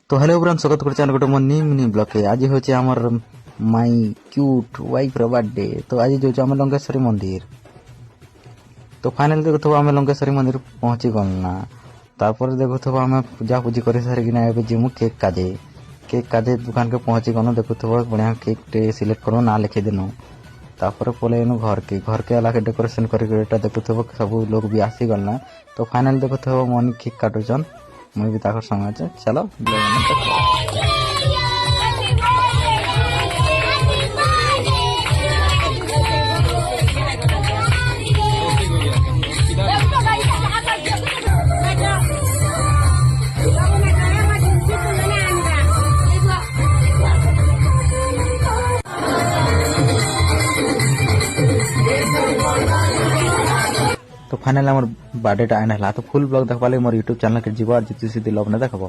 তো hello everyone, স্বাগত করছি আর গোটে মোর নিউ মিনি ব্লগে। আজ হচ্ছে আমার মাই ক্यूट ওয়াইফর বার্থডে। তো আজ যাচ্ছু আমি লঙ্কেশ্বরী মন্দির। তো ফাইনালি দেখুথব আমি লঙ্কেশ্বরী মন্দির পৌঁছি গল না। তারপরে দেখুথব আমি পূজা পুজি করে সারিকিনা ଏବେ ଯିମୁ କେକ୍ କାଜେ ଦୋକାନକେ ପହଞ୍ଚି ଗଲୁ। ଦେଖୁଥିବ ବଢ଼ିଆ କେକ୍ଟେ ସିଲେକ୍ଟ କରୁ, ନା ଲେଖିଦେନୁ। ତାପରେ ପଳେଇନୁ ଘରକେ ହେଲାକେ ଡେକୋରେସନ୍ କରିକି ଏଇଟା ଦେଖୁଥିବ ସବୁ ଲୋକ ବି ଆସିଗଲା। ତ ଫାଇନାଲି ଦେଖୁଥିବ ମନି କେକ୍ କାଟୁଛନ୍, ମୁଇଁ ବି ତାଙ୍କର ସାଙ୍ଗେ ଅଛି। ଚାଲ तो फाइनल आम बार्थडे आना है। तो फुल ब्लॉग देखा मोर यूट्यूब चैनल के जीव और जीती सीधी लव ने देखब।